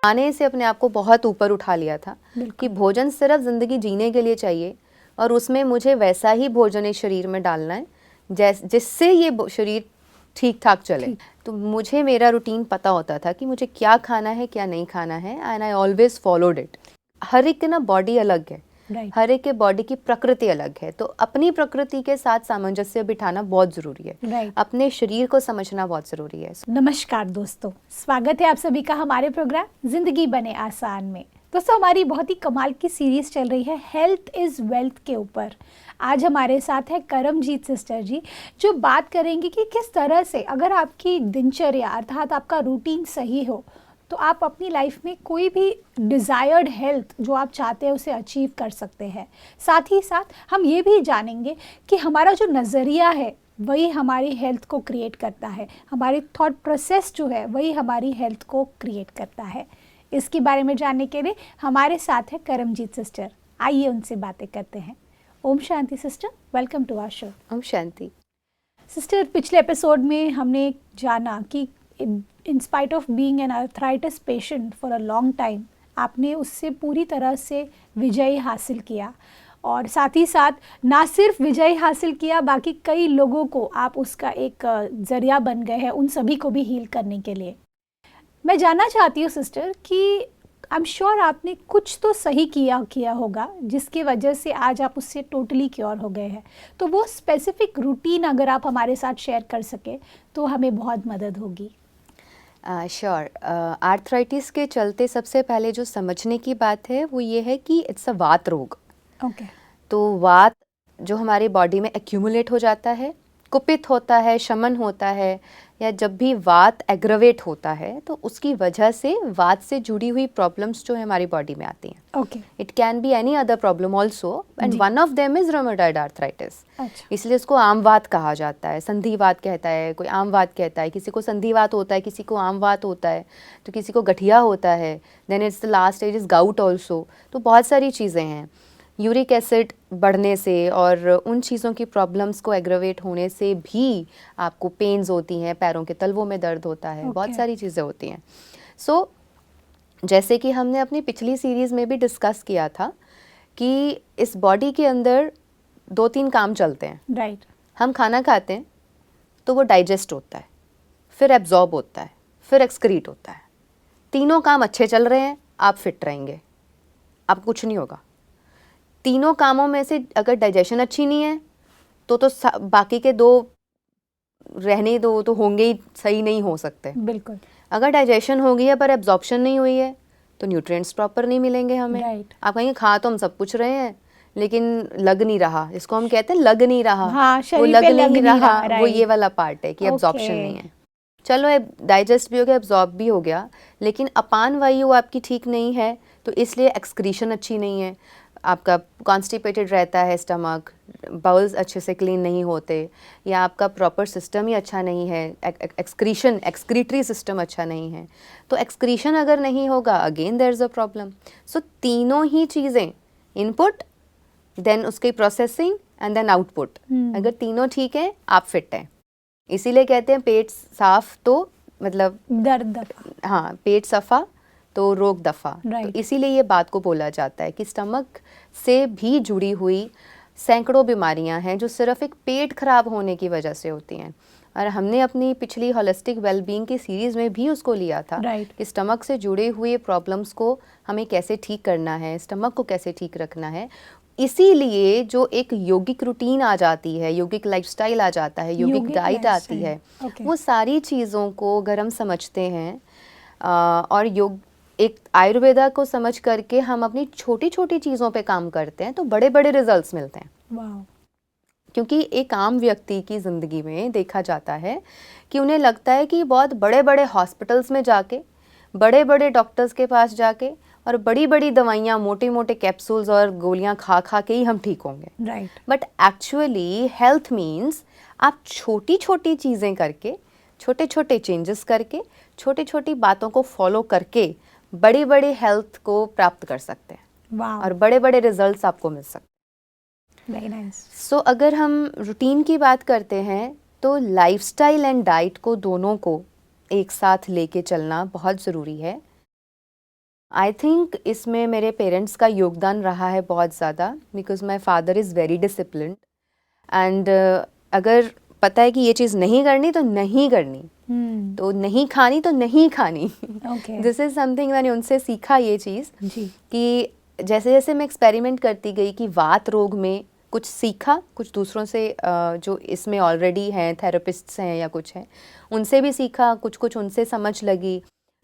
खाने से अपने आप को बहुत ऊपर उठा लिया था कि भोजन सिर्फ ज़िंदगी जीने के लिए चाहिए और उसमें मुझे वैसा ही भोजन इस शरीर में डालना है जिससे ये शरीर ठीक ठाक चले। तो मुझे मेरा रूटीन पता होता था कि मुझे क्या खाना है क्या नहीं खाना है, and I always followed it. हर एक की ना बॉडी अलग है, हर एक के बॉडी की प्रकृति अलग है, तो अपनी प्रकृति के साथ सामंजस्य बिठाना बहुत ज़रूरी है। अपने शरीर को समझना बहुत ज़रूरी है। नमस्कार दोस्तों, स्वागत है आप सभी का हमारे प्रोग्राम जिंदगी बने आसान में। दोस्तों, हमारी बहुत ही कमाल की सीरीज चल रही है हेल्थ इज़ वेल्थ के ऊपर। आज हमारे साथ है करमजीत सिस्टर जी, जो बात करेंगे कि किस तरह से अगर आपकी दिनचर्या अर्थात आपका रूटीन सही हो तो आप अपनी लाइफ में कोई भी डिज़ायर्ड हेल्थ जो आप चाहते हैं उसे अचीव कर सकते हैं। साथ ही साथ हम ये भी जानेंगे कि हमारा जो नज़रिया है वही हमारी हेल्थ को क्रिएट करता है, हमारी थॉट प्रोसेस जो है वही हमारी हेल्थ को क्रिएट करता है। इसके बारे में जानने के लिए हमारे साथ है करमजीत सिस्टर। आइए उनसे बातें करते हैं। ओम शांति sister, welcome to our show. ओम शांति सिस्टर, पिछले एपिसोड में हमने जाना कि in spite of being an arthritis patient for a long time आपने उससे पूरी तरह से विजय हासिल किया, और साथ ही साथ ना सिर्फ विजय हासिल किया, बाकी कई लोगों को आप उसका एक ज़रिया बन गए हैं उन सभी को भी हील करने के लिए। मैं जानना चाहती हूँ सिस्टर कि आई एम श्योर आपने कुछ तो सही किया होगा जिसकी वजह से आज आप उससे टोटली क्योर हो गए हैं। तो वो स्पेसिफिक रूटीन अगर आप हमारे साथ शेयर कर सके तो हमें बहुत मदद होगी। श्योर। आर्थराइटिस के चलते सबसे पहले जो समझने की बात है वो ये है कि इट्स अ वात रोग। तो वात जो हमारे बॉडी में एक्यूमुलेट हो जाता है, कुपित होता है, शमन होता है, या जब भी वात एग्रवेट होता है तो उसकी वजह से वात से जुड़ी हुई प्रॉब्लम्स जो है हमारी बॉडी में आती हैं। It can be any other problem also, and one of them is rheumatoid arthritis. इसलिए इसको आम वात कहा जाता है, संधिवात कहता है, कोई आम वात कहता है। किसी को संधिवात होता है, किसी को आम वात होता है, तो किसी को गठिया होता है। Then it's the last stage is gout also. तो बहुत सारी चीज़ें हैं। यूरिक एसिड बढ़ने से और उन चीज़ों की प्रॉब्लम्स को एग्रवेट होने से भी आपको पेन्स होती हैं, पैरों के तलवों में दर्द होता है, बहुत सारी चीज़ें होती हैं। सो जैसे कि हमने अपनी पिछली सीरीज़ में भी डिस्कस किया था कि इस बॉडी के अंदर 2-3 काम चलते हैं। हम खाना खाते हैं तो वो डाइजेस्ट होता है, फिर एब्जॉर्ब होता है, फिर एक्सक्रीट होता है। तीनों काम अच्छे चल रहे हैं, आप फिट रहेंगे, आपको कुछ नहीं होगा। तीनों कामों में से अगर डाइजेशन अच्छी नहीं है तो बाकी के 2 रहने दो, तो होंगे ही, सही नहीं हो सकते। बिल्कुल। अगर डाइजेशन हो गई है पर एब्जॉर्प्शन नहीं हुई है तो न्यूट्रिएंट्स प्रॉपर नहीं मिलेंगे हमें। आप कहेंगे खा तो हम सब कुछ रहे हैं लेकिन लग नहीं रहा, इसको हम कहते हैं लग नहीं रहा। वो लग नहीं रहा, वो ये वाला पार्ट है कि एब्जॉर्प्शन नहीं है। चलो डाइजेस्ट भी हो गया, एब्जॉर्ब भी हो गया, लेकिन अपान वायु आपकी ठीक नहीं है, तो इसलिए एक्सक्रीशन अच्छी नहीं है, आपका कॉन्स्टिपेटेड रहता है स्टमक, बाउल्स अच्छे से क्लीन नहीं होते, या आपका प्रॉपर सिस्टम ही अच्छा नहीं है, एक्सक्रीटरी सिस्टम अच्छा नहीं है। तो एक्सक्रीशन अगर नहीं होगा, again there is a problem. So तीनों ही चीज़ें, इनपुट, देन उसकी प्रोसेसिंग एंड देन आउटपुट, अगर तीनों ठीक है आप फिट हैं। इसीलिए कहते हैं पेट साफ तो मतलब दर्द दफा। हाँ, पेट सफ़ा तो रोग दफ़ा। तो इसीलिए ये बात को बोला जाता है कि स्टमक से भी जुड़ी हुई सैकड़ों बीमारियां हैं जो सिर्फ एक पेट खराब होने की वजह से होती हैं। और हमने अपनी पिछली होलिस्टिक वेलबींग की सीरीज़ में भी उसको लिया था कि स्टमक से जुड़े हुए प्रॉब्लम्स को हमें कैसे ठीक करना है, स्टमक को कैसे ठीक रखना है। इसीलिए जो एक यौगिक रूटीन आ जाती है, यौगिक लाइफस्टाइल आ जाता है, यौगिक डाइट आती है, वो सारी चीज़ों को अगर हम समझते हैं और योग एक आयुर्वेदा को समझ करके हम अपनी छोटी छोटी चीज़ों पे काम करते हैं तो बड़े बड़े रिजल्ट्स मिलते हैं। क्योंकि एक आम व्यक्ति की ज़िंदगी में देखा जाता है कि उन्हें लगता है कि बहुत बड़े बड़े हॉस्पिटल्स में जाके, बड़े बड़े डॉक्टर्स के पास जाके और बड़ी बड़ी दवाइयाँ, मोटे मोटे कैप्सूल्स और गोलियाँ खा खा के ही हम ठीक होंगे। बट एक्चुअली हेल्थ मीन्स आप छोटी छोटी चीज़ें करके, छोटे छोटे चेंजेस करके, छोटी छोटी बातों को फॉलो करके बड़ी बड़ी हेल्थ को प्राप्त कर सकते हैं और बड़े बड़े रिजल्ट्स आपको मिल सकते हैं। सो अगर हम रूटीन की बात करते हैं तो लाइफस्टाइल एंड डाइट को दोनों को एक साथ लेके चलना बहुत ज़रूरी है। आई थिंक इसमें मेरे पेरेंट्स का योगदान रहा है बहुत ज़्यादा, because my father is very disciplined and अगर पता है कि ये चीज़ नहीं करनी तो नहीं करनी, तो नहीं खानी तो नहीं खानी। दिस इज़ समथिंग मैंने उनसे सीखा ये चीज़ कि जैसे जैसे मैं एक्सपेरिमेंट करती गई कि वात रोग में कुछ सीखा, कुछ दूसरों से जो इसमें ऑलरेडी हैं, थेरेपिस्ट्स हैं या कुछ हैं, उनसे भी सीखा, कुछ कुछ उनसे समझ लगी,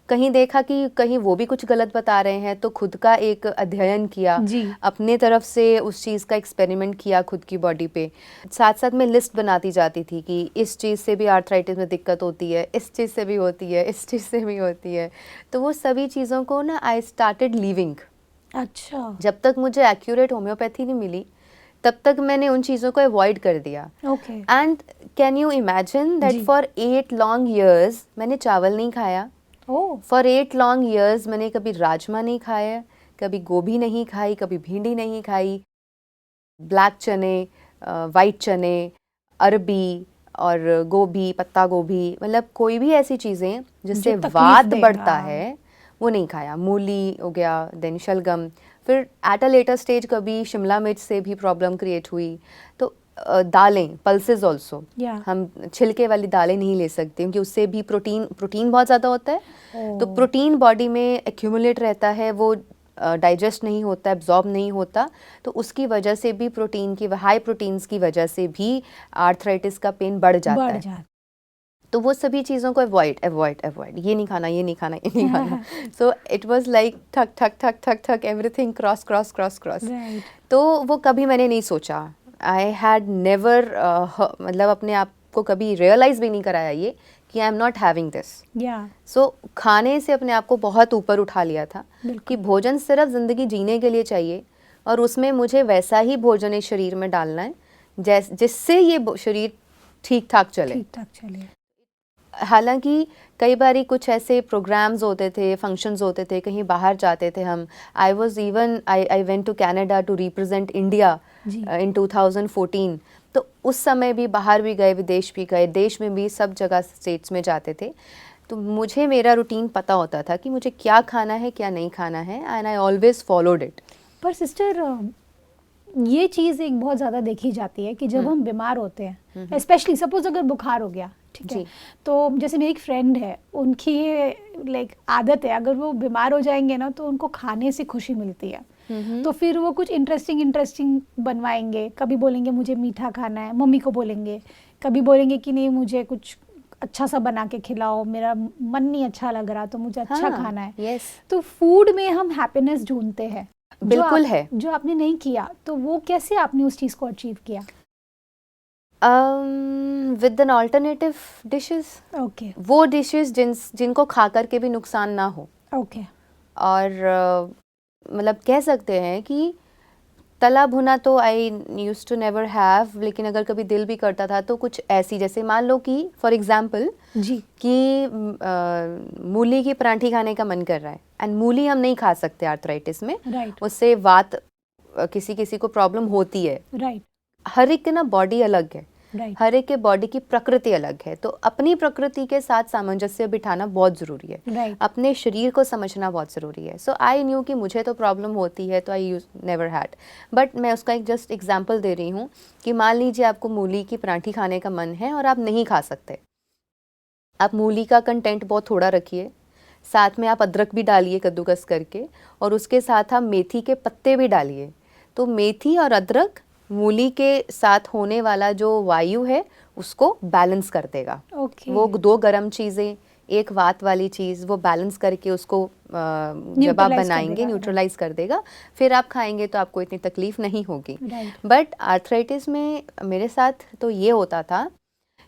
कहीं देखा कि कहीं वो भी कुछ गलत बता रहे हैं तो खुद का एक अध्ययन किया, अपने तरफ से उस चीज़ का एक्सपेरिमेंट किया खुद की बॉडी पे। साथ साथ मैं लिस्ट बनाती जाती थी कि इस चीज़ से भी आर्थराइटिस में दिक्कत होती है, इस चीज़ से भी होती है, इस चीज़ से भी होती है। तो वो सभी चीज़ों को ना आई स्टार्टेड लिविंग। अच्छा। जब तक मुझे एक्यूरेट होम्योपैथी नहीं मिली तब तक मैंने उन चीज़ों को अवॉइड कर दिया। And can you imagine that for 8 long years मैंने चावल नहीं खाया। फॉर 8 लॉन्ग ईयर्स मैंने कभी राजमा नहीं खाया, कभी गोभी नहीं खाई, कभी भिंडी नहीं खाई, ब्लैक चने, वाइट चने, अरबी और गोभी, पत्ता गोभी, मतलब कोई भी ऐसी चीज़ें जिससे वात बढ़ता है वो नहीं खाया। मूली हो गया, देन शलगम, फिर एट अ लेटर स्टेज कभी शिमला मिर्च से भी प्रॉब्लम क्रिएट हुई। तो दालें, पल्सेस ऑल्सो, हम छिलके वाली दालें नहीं ले सकते क्योंकि उससे भी प्रोटीन बहुत ज़्यादा होता है। तो प्रोटीन बॉडी में एक्यूमुलेट रहता है, वो डाइजेस्ट नहीं होता, एब्जॉर्ब नहीं होता, तो उसकी वजह से भी हाई प्रोटीन्स की वजह से भी आर्थराइटिस का पेन बढ़ जाता है। तो वो सभी चीज़ों को अवॉइड, ये नहीं खाना, ये नहीं खाना, ये नहीं खाना। सो इट वाज लाइक ठक ठक ठक ठक ठक, everything cross cross cross cross. तो वो कभी मैंने नहीं सोचा, आई हैड नेवर, मतलब अपने आप को कभी रियलाइज़ भी नहीं कराया ये कि I am not having this. So खाने से अपने आप को बहुत ऊपर उठा लिया था कि भोजन सिर्फ ज़िंदगी जीने के लिए चाहिए और उसमें मुझे वैसा ही भोजन इस शरीर में डालना है जिससे ये शरीर ठीक ठाक चले। हालांकि कई बारी कुछ ऐसे प्रोग्राम्स होते थे, फंक्शंस होते थे, कहीं बाहर जाते थे हम। I went to Canada to represent India in 2014। तो उस समय भी बाहर भी गए, विदेश भी गए, देश में भी, सब जगह स्टेट्स में जाते थे। तो मुझे मेरा रूटीन पता होता था कि मुझे क्या खाना है, क्या नहीं खाना है, and I always followed it. पर सिस्टर, ये चीज़ एक बहुत ज़्यादा देखी जाती है कि जब हम बीमार होते हैं, स्पेशली सपोज अगर बुखार हो गया, ठीक है, तो जैसे मेरी एक फ्रेंड है, उनकी ये आदत है, अगर वो बीमार हो जाएंगे ना तो उनको खाने से खुशी मिलती है। तो फिर वो कुछ इंटरेस्टिंग बनवाएंगे, कभी बोलेंगे मुझे मीठा खाना है, मम्मी को बोलेंगे, कभी बोलेंगे कि नहीं मुझे कुछ अच्छा सा बना के खिलाओ, मेरा मन नहीं अच्छा लग रहा तो मुझे अच्छा खाना है। तो फूड में हम हैप्पीनेस ढूंढते हैं, बिल्कुल है, जो आपने नहीं किया। तो वो कैसे आपने उस चीज़ को अचीव किया? With an alternative dishes. वो डिशेस जिनको खा करके भी नुकसान ना हो। और मतलब कह सकते हैं कि तला भुना तो I used to never have, लेकिन अगर कभी दिल भी करता था तो कुछ ऐसी, जैसे मान लो कि फॉर एग्जांपल कि मूली की परांठी खाने का मन कर रहा है, एंड मूली हम नहीं खा सकते आर्थराइटिस में, उससे वात किसी किसी को प्रॉब्लम होती है। हर एक की ना बॉडी अलग है, हर एक के बॉडी की प्रकृति अलग है, तो अपनी प्रकृति के साथ सामंजस्य बिठाना बहुत ज़रूरी है। अपने शरीर को समझना बहुत ज़रूरी है। सो आई न्यू कि मुझे तो प्रॉब्लम होती है, तो आई यूज नेवर हैड। बट मैं उसका एक जस्ट एग्जांपल दे रही हूँ कि मान लीजिए आपको मूली की परांठी खाने का मन है और आप नहीं खा सकते, आप मूली का कंटेंट बहुत थोड़ा रखिए, साथ में आप अदरक भी डालिए कद्दूकस करके, और उसके साथ आप मेथी के पत्ते भी डालिए। तो मेथी और अदरक मूली के साथ होने वाला जो वायु है उसको बैलेंस कर देगा। वो दो गर्म चीज़ें, एक वात वाली चीज़, वो बैलेंस करके उसको जब आप बनाएंगे न्यूट्रलाइज कर देगा, फिर आप खाएंगे तो आपको इतनी तकलीफ नहीं होगी। बट आर्थराइटिस में मेरे साथ तो ये होता था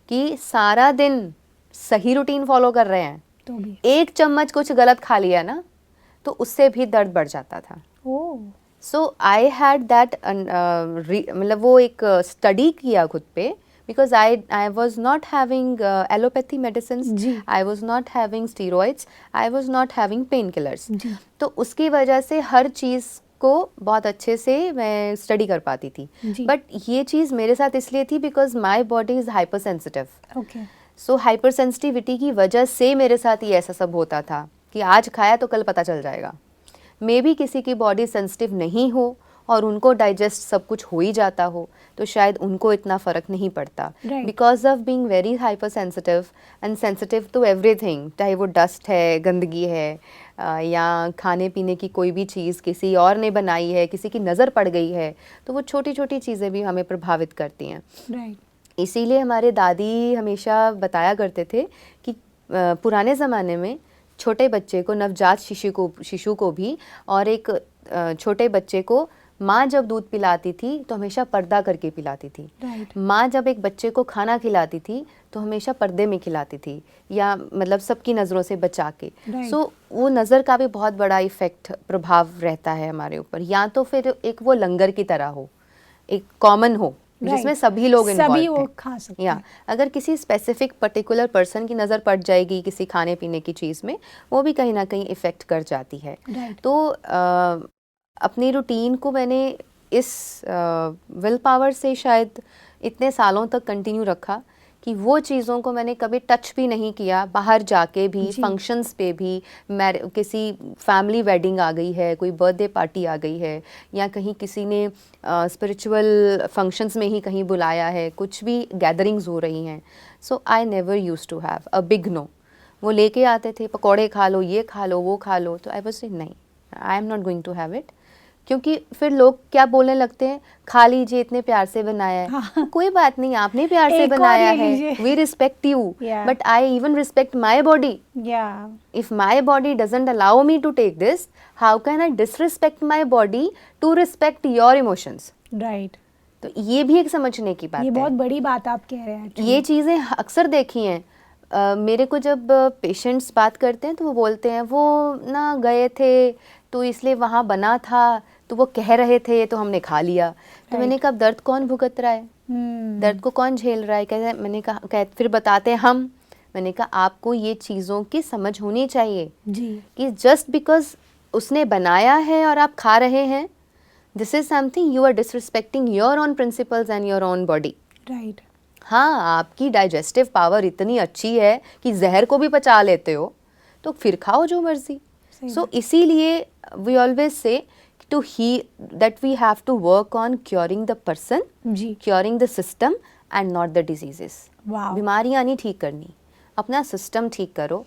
कि सारा दिन सही रूटीन फॉलो कर रहे हैं, तो एक चम्मच कुछ गलत खा लिया ना तो उससे भी दर्द बढ़ जाता था। सो आई हैड दैट, मतलब वो एक स्टडी किया खुद पे, because I was not having allopathy medicine, I was not having steroids, I was not having pain killers. तो उसकी वजह से हर चीज़ को बहुत अच्छे से मैं स्टडी कर पाती थी। बट ये चीज़ मेरे साथ इसलिए थी because my body is hyper sensitive. So hyper sensitivity की वजह से मेरे साथ ये ऐसा सब होता था कि आज खाया तो कल पता चल जाएगा। मे बी किसी की बॉडी सेंसिटिव नहीं हो और उनको डाइजेस्ट सब कुछ हो ही जाता हो, तो शायद उनको इतना फ़र्क नहीं पड़ता, because of being very hyper sensitive and sensitive to everything, चाहे वो डस्ट है, गंदगी है, या खाने पीने की कोई भी चीज़ किसी और ने बनाई है, किसी की नज़र पड़ गई है, तो वो छोटी छोटी चीज़ें भी हमें प्रभावित करती हैं। इसीलिए हमारे दादी हमेशा बताया करते थे कि पुराने ज़माने में छोटे बच्चे को, नवजात शिशु को भी, और एक छोटे बच्चे को माँ जब दूध पिलाती थी तो हमेशा पर्दा करके पिलाती थी। माँ जब एक बच्चे को खाना खिलाती थी तो हमेशा पर्दे में खिलाती थी, या मतलब सबकी नज़रों से बचा के। सो वो नज़र का भी बहुत बड़ा इफ़ेक्ट, प्रभाव रहता है हमारे ऊपर। या तो फिर एक वो लंगर की तरह हो, एक कॉमन हो जिसमें सभी लोग इन्वॉल्व हैं, खा सकते हैं। या अगर किसी स्पेसिफिक पर्टिकुलर पर्सन की नज़र पड़ जाएगी किसी खाने पीने की चीज़ में, वो भी कहीं ना कहीं इफ़ेक्ट कर जाती है। तो अपनी रूटीन को मैंने इस विल पावर से शायद इतने सालों तक कंटिन्यू रखा कि वो चीज़ों को मैंने कभी टच भी नहीं किया। बाहर जाके भी, फंक्शंस पे भी, किसी फैमिली वेडिंग आ गई है, कोई बर्थडे पार्टी आ गई है, या कहीं किसी ने स्पिरिचुअल फंक्शंस में ही कहीं बुलाया है, कुछ भी गैदरिंग्स हो रही हैं, so I never used to have a big no. वो लेके आते थे, पकौड़े खा लो, ये खा लो, वो खा लो, तो आई वाज से नहीं, I am not going to have it. क्योंकि फिर लोग क्या बोलने लगते हैं, खा लीजिए, इतने प्यार से बनाया है। हाँ। कोई बात नहीं, आपने प्यार से बनाया है, we respect you, but I even respect my body. If my body doesn't allow me to take this, how can I disrespect my body to respect your emotions? Right. तो ये भी एक समझने की बात है। ये बहुत बड़ी बात आप कह रहे हैं। ये चीज़ें अक्सर देखी हैं। मेरे को जब पेशेंट्स बात करते हैं तो वो बोलते हैं, वो ना गए थे तो इसलिए वहाँ बना था, तो वो कह रहे थे तो हमने खा लिया। तो मैंने कहा, दर्द कौन भुगत रहा है? दर्द को कौन झेल रहा है? कहते, मैंने कहा, फिर बताते हैं हम। मैंने कहा, आपको ये चीज़ों की समझ होनी चाहिए जी, कि जस्ट बिकॉज उसने बनाया है और आप खा रहे हैं, this is something you are disrespecting your own principles and your own body. Right. हाँ, आपकी डाइजेस्टिव पावर इतनी अच्छी है कि जहर को भी पचा लेते हो, तो फिर खाओ जो मर्जी। सो इसीलिए we always say to that we have to work on curing the person, curing the system and not the diseases. बीमारियां नहीं ठीक करनी, अपना सिस्टम ठीक करो।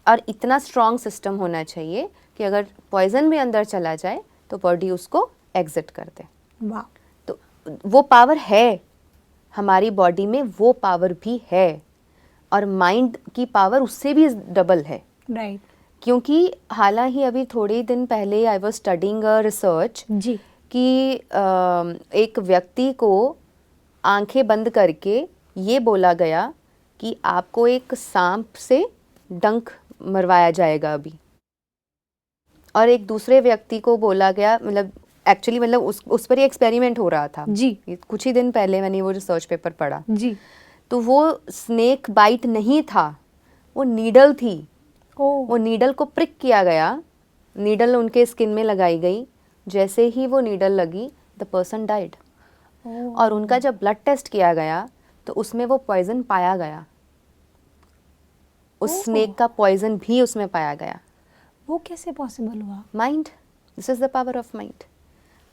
और इतना स्ट्रॉन्ग सिस्टम होना चाहिए कि अगर पॉइजन भी अंदर चला जाए तो बॉडी उसको एग्जिट कर दे। तो वो पावर है हमारी बॉडी में, वो पावर भी है, और माइंड की पावर उससे भी डबल है। राइट। क्योंकि हालांकि अभी थोड़े दिन पहले I was studying a research कि एक व्यक्ति को आंखें बंद करके ये बोला गया कि आपको एक सांप से डंक मरवाया जाएगा अभी, और एक दूसरे व्यक्ति को बोला गया, मतलब एक्चुअली मतलब उस पर ही एक्सपेरिमेंट हो रहा था जी। कुछ ही दिन पहले मैंने वो रिसर्च पेपर पढ़ा जी। तो वो स्नेक बाइट नहीं था, वो नीडल थी। वो नीडल को प्रिक किया गया, नीडल उनके स्किन में लगाई गई, जैसे ही वो नीडल लगी द पर्सन डाइड। और उनका जब ब्लड टेस्ट किया गया तो उसमें वो पॉइजन पाया गया, उस स्नेक का पॉइजन भी उसमें पाया गया। वो कैसे पॉसिबल हुआ? Mind, this is the power of mind.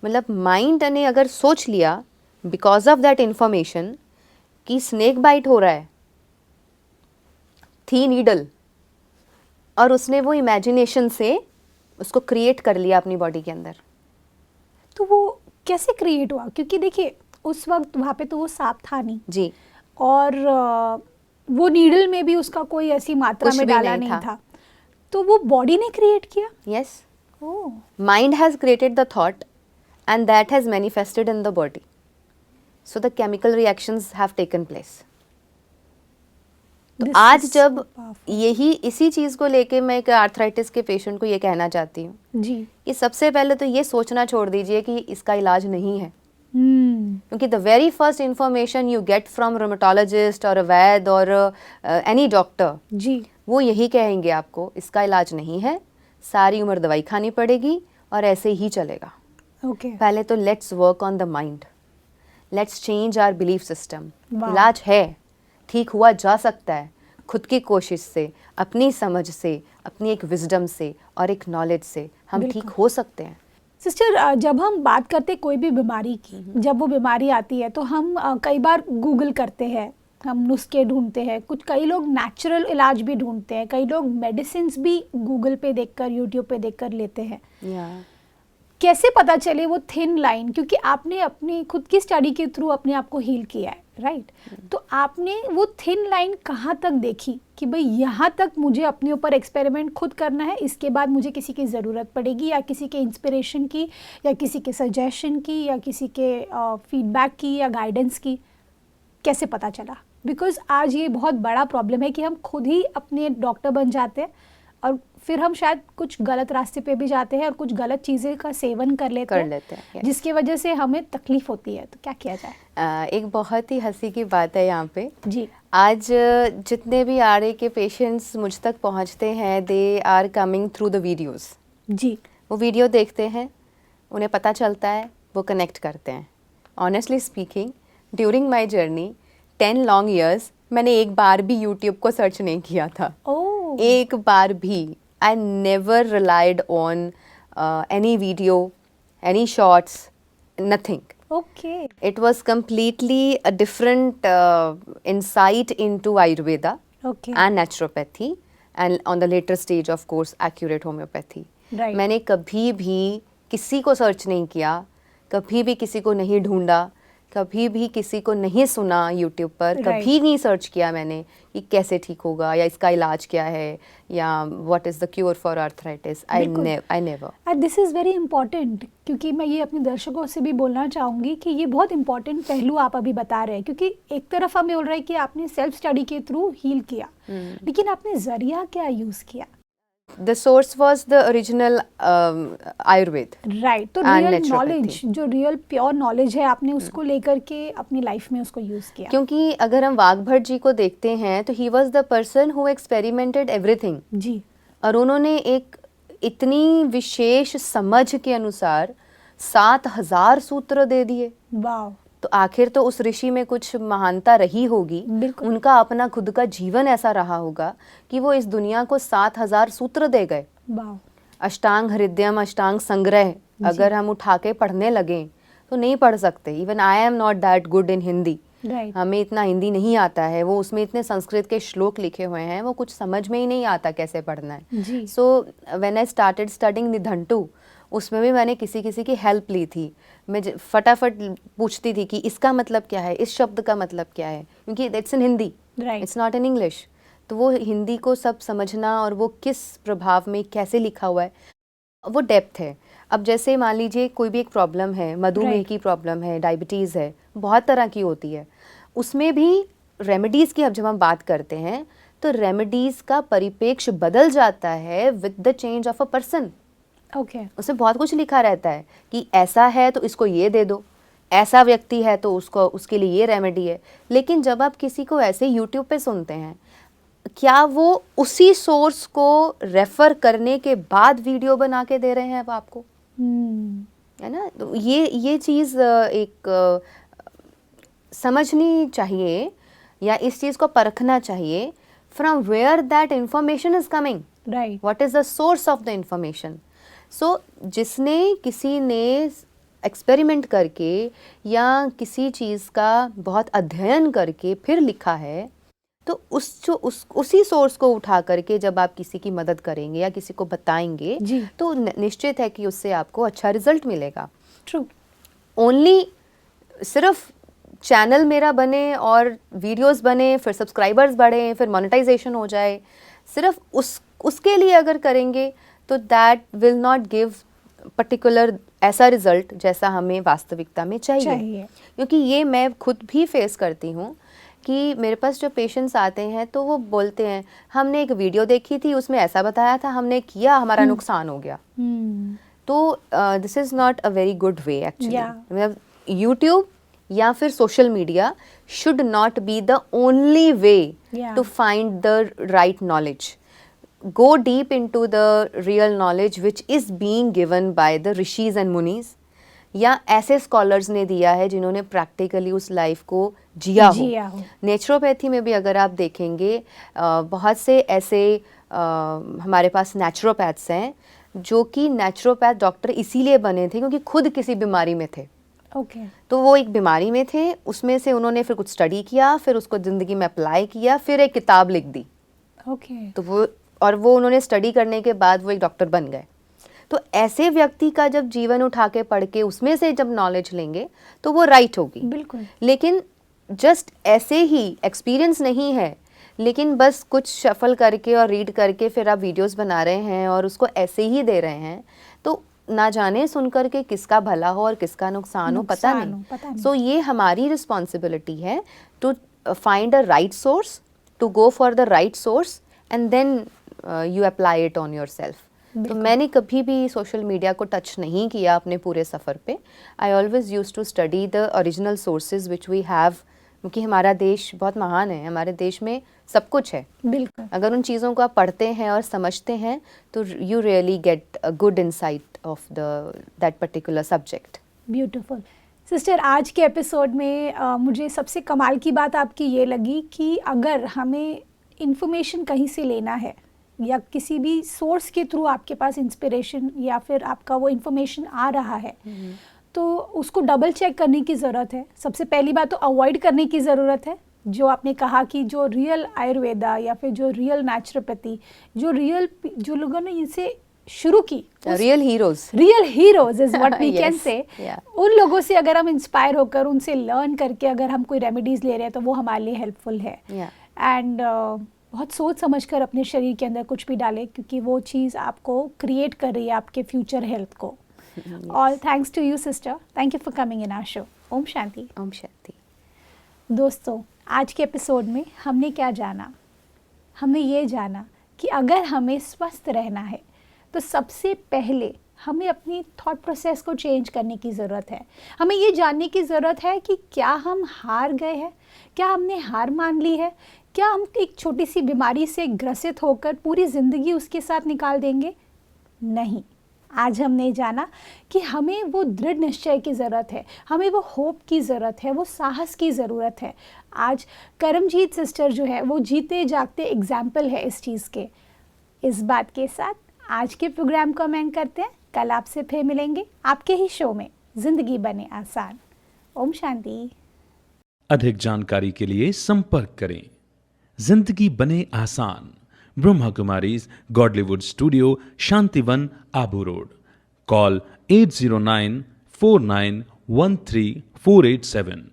मतलब माइंड ने अगर सोच लिया बिकॉज ऑफ दैट इंफॉर्मेशन कि स्नेक बाइट हो रहा है, थी नीडल, और उसने वो इमेजिनेशन से उसको क्रिएट कर लिया अपनी बॉडी के अंदर। तो वो कैसे क्रिएट हुआ? क्योंकि देखिए उस वक्त वहाँ पे तो वो सांप था नहीं जी, और वो नीडल में भी उसका कोई ऐसी मात्रा में डाला नहीं था, तो वो बॉडी ने क्रिएट किया। Yes, mind has created the thought and that has manifested in the body, so the chemical reactions have taken place. तो आज जब यही इसी चीज़ को लेके मैं एक आर्थराइटिस के पेशेंट को ये कहना चाहती हूँ जी, कि सबसे पहले तो ये सोचना छोड़ दीजिए कि इसका इलाज नहीं है। क्योंकि the very first information you get from rheumatologist और वैद और एनी डॉक्टर जी, वो यही कहेंगे आपको, इसका इलाज नहीं है, सारी उम्र दवाई खानी पड़ेगी और ऐसे ही चलेगा। पहले तो let's work on the mind, let's change our belief system. इलाज है, ठीक हुआ जा सकता है, खुद की कोशिश से, अपनी समझ से, अपनी एक विजडम से और एक नॉलेज से हम ठीक हो सकते हैं। सिस्टर, जब हम बात करते कोई भी बीमारी की, जब वो बीमारी आती है तो हम कई बार गूगल करते हैं, हम नुस्खे ढूंढते हैं, कई लोग नेचुरल इलाज भी ढूंढते हैं, कई लोग मेडिसिन्स भी गूगल पे देखकर, यूट्यूब पे देखकर लेते हैं। कैसे पता चले वो थिन लाइन, क्योंकि आपने अपनी खुद की स्टडी के थ्रू अपने आप को हील किया है, राइट? तो आपने वो थिन लाइन कहाँ तक देखी कि भाई यहाँ तक मुझे अपने ऊपर एक्सपेरिमेंट खुद करना है, इसके बाद मुझे किसी की ज़रूरत पड़ेगी, या किसी के इंस्पिरेशन की, या किसी के सजेशन की, या किसी के फीडबैक की, या गाइडेंस की? कैसे पता चला? बिकॉज आज ये बहुत बड़ा प्रॉब्लम है कि हम खुद ही अपने डॉक्टर बन जाते हैं और फिर हम शायद कुछ गलत रास्ते पे भी जाते हैं और कुछ गलत चीज़ें का सेवन कर लेते हैं, जिसकी वजह से हमें तकलीफ होती है। तो क्या किया जाए? एक बहुत ही हंसी की बात है यहाँ पे जी। आज जितने भी आरए के पेशेंट्स मुझ तक पहुँचते हैं, they are coming through the videos. जी। वो वीडियो देखते हैं, उन्हें पता चलता है, वो कनेक्ट करते हैं। Honestly speaking, during my journey 10 long years मैंने एक बार भी यूट्यूब को सर्च नहीं किया था। एक बार भी। I never relied on any video, any shorts, nothing. Okay. It was completely a different insight into Ayurveda and naturopathy, and on the later stage, of course, accurate homeopathy. Right. मैंने कभी भी किसी को सर्च नहीं किया, कभी भी किसी को नहीं ढूंढा, कभी भी किसी को नहीं सुना यूट्यूब पर, कभी नहीं सर्च किया मैंने कि कैसे ठीक होगा या इसका इलाज क्या है या what is the cure for arthritis. I never. And this is very important, क्योंकि मैं ये अपने दर्शकों से भी बोलना चाहूँगी कि ये बहुत इंपॉर्टेंट पहलू आप अभी बता रहे हैं, क्योंकि एक तरफ हमें बोल रहे हैं कि आपने सेल्फ स्टडी के थ्रू हील किया, लेकिन आपने जरिया क्या यूज़ किया? The source was the original Ayurveda. Right. तो रियल नॉलेज, जो रियल प्योर नॉलेज है, आपने उसको लेकर के अपनी लाइफ में उसको यूज किया। क्योंकि अगर हम वाघभट जी को देखते हैं तो he was the person who experimented everything. जी। और उन्होंने एक इतनी विशेष समझ के अनुसार 7000 सूत्र दे दिए। वाह। तो आखिर तो उस ऋषि में कुछ महानता रही होगी, उनका अपना खुद का जीवन ऐसा रहा होगा कि वो इस दुनिया को 7000 सूत्र दे गए। अष्टांग हृदयम, अष्टांग संग्रह अगर हम उठा के पढ़ने लगे तो नहीं पढ़ सकते। Even I am not that good in Hindi, हमें इतना हिंदी नहीं आता है। वो उसमें इतने संस्कृत के श्लोक लिखे हुए हैं, वो कुछ समझ में ही नहीं आता कैसे पढ़ना है। So when I started studying Nighantu, उसमें भी मैंने किसी की हेल्प ली थी। मैं फटाफट पूछती थी कि इसका मतलब क्या है, इस शब्द का मतलब क्या है, क्योंकि it's in Hindi, it's not in English. तो वो हिंदी को सब समझना और वो किस प्रभाव में कैसे लिखा हुआ है, वो डेप्थ है। अब जैसे मान लीजिए कोई भी एक प्रॉब्लम है, मधुमेह की प्रॉब्लम है, डायबिटीज़ है, बहुत तरह की होती है, उसमें भी रेमेडीज़ की अब जब हम बात करते हैं तो रेमेडीज़ का परिप्रेक्ष्य बदल जाता है with the change of a person. उसमें बहुत कुछ लिखा रहता है कि ऐसा है तो इसको ये दे दो, ऐसा व्यक्ति है तो उसको उसके लिए ये रेमेडी है। लेकिन जब आप किसी को ऐसे यूट्यूब पे सुनते हैं, क्या वो उसी सोर्स को रेफर करने के बाद वीडियो बना के दे रहे हैं वो आपको? है ना? तो ये चीज़ एक समझनी चाहिए या इस चीज़ को परखना चाहिए, from where that information is coming, right, what is the source of the information. So जिसने किसी ने एक्सपेरिमेंट करके या किसी चीज़ का बहुत अध्ययन करके फिर लिखा है, तो उसी सोर्स को उठा करके जब आप किसी की मदद करेंगे या किसी को बताएंगे तो निश्चित है कि उससे आपको अच्छा रिजल्ट मिलेगा। ट्रू। ओनली सिर्फ चैनल मेरा बने और वीडियोस बने, फिर सब्सक्राइबर्स बढ़े, फिर मोनेटाइजेशन हो जाए, सिर्फ उसके लिए अगर करेंगे तो that will not give particular ऐसा रिजल्ट जैसा हमें वास्तविकता में चाहिए। क्योंकि ये मैं खुद भी फेस करती हूँ कि मेरे पास जो पेशेंट्स आते हैं तो वो बोलते हैं हमने एक वीडियो देखी थी, उसमें ऐसा बताया था, हमने किया, हमारा नुकसान हो गया। तो this is not a very good way actually. YouTube या फिर social media should not be the only way to find the right knowledge. Go deep into the real knowledge which is being given by the rishis and munis. या ऐसे scholars ने दिया है जिन्होंने practically उस life को जिया हो। Naturopathy में भी अगर आप देखेंगे बहुत से ऐसे हमारे पास नेचुरोपैथ्स हैं जो कि नेचुरोपैथ डॉक्टर इसीलिए बने थे क्योंकि खुद किसी बीमारी में थे। तो वो एक बीमारी में थे, उसमें से उन्होंने फिर कुछ स्टडी किया, फिर उसको ज़िंदगी में अप्लाई किया, फिर एक किताब लिख दी। तो वो उन्होंने स्टडी करने के बाद वो एक डॉक्टर बन गए। तो ऐसे व्यक्ति का जब जीवन उठा के पढ़ के उसमें से जब नॉलेज लेंगे तो वो राइट होगी। बिल्कुल। लेकिन जस्ट ऐसे ही एक्सपीरियंस नहीं है, लेकिन बस कुछ शफल करके और रीड करके फिर आप वीडियोस बना रहे हैं और उसको ऐसे ही दे रहे हैं, तो ना जाने सुन करके किसका भला हो और किसका नुकसान हो पता नहीं। सो ये हमारी रिस्पॉन्सिबिलिटी है to find a right source, to go for the right source and then you apply it on yourself. तो मैंने कभी भी सोशल मीडिया को टच नहीं किया अपने पूरे सफ़र पे। I always use to study the original sources which we have, क्योंकि हमारा देश बहुत महान है, हमारे देश में सब कुछ है। बिल्कुल। अगर उन चीज़ों को आप पढ़ते हैं और समझते हैं तो you really get a good insight of that particular subject. Beautiful. Sister, आज के एपिसोड में मुझे सबसे कमाल की बात आपकी ये लगी कि अगर हमें इंफॉर्मेशन कहीं से लेना है या किसी भी सोर्स के थ्रू आपके पास इंस्पिरेशन या फिर आपका वो इंफॉर्मेशन आ रहा है तो उसको डबल चेक करने की ज़रूरत है। सबसे पहली बात तो अवॉइड करने की ज़रूरत है। जो आपने कहा कि जो रियल आयुर्वेदा या फिर जो रियल नेचुरोपैथी, जो लोगों ने इनसे शुरू की, real heroes is what we can say, उन लोगों से अगर हम इंस्पायर होकर उनसे लर्न करके अगर हम कोई रेमेडीज ले रहे हैं तो वो हमारे लिए हेल्पफुल है। एंड बहुत सोच समझ कर अपने शरीर के अंदर कुछ भी डालें, क्योंकि वो चीज़ आपको क्रिएट कर रही है आपके फ्यूचर हेल्थ को। All thanks to you, sister. Thank you for coming in our show. Om Shanti. Om Shanti. दोस्तों, आज के एपिसोड में हमने क्या जाना? हमने ये जाना कि अगर हमें स्वस्थ रहना है तो सबसे पहले हमें अपनी थॉट प्रोसेस को चेंज करने की ज़रूरत है। हमें ये जानने की ज़रूरत है कि क्या हम हार गए हैं, क्या हमने हार मान ली है, क्या हम एक छोटी सी बीमारी से ग्रसित होकर पूरी ज़िंदगी उसके साथ निकाल देंगे? नहीं। आज हमने जाना कि हमें वो दृढ़ निश्चय की ज़रूरत है, हमें वो होप की ज़रूरत है, वो साहस की ज़रूरत है। आज करमजीत सिस्टर जो है वो जीते जागते एग्जाम्पल है इस चीज़ के। इस बात के साथ आज के प्रोग्राम को हम एंड करते हैं। कल आपसे फिर मिलेंगे आपके ही शो में ज़िंदगी बने आसान। ओम शांति। अधिक जानकारी के लिए संपर्क करें जिंदगी बने आसान, Brahma Kumaris Godlywood studio, Shantivan, Abu road. Call 8094913 487।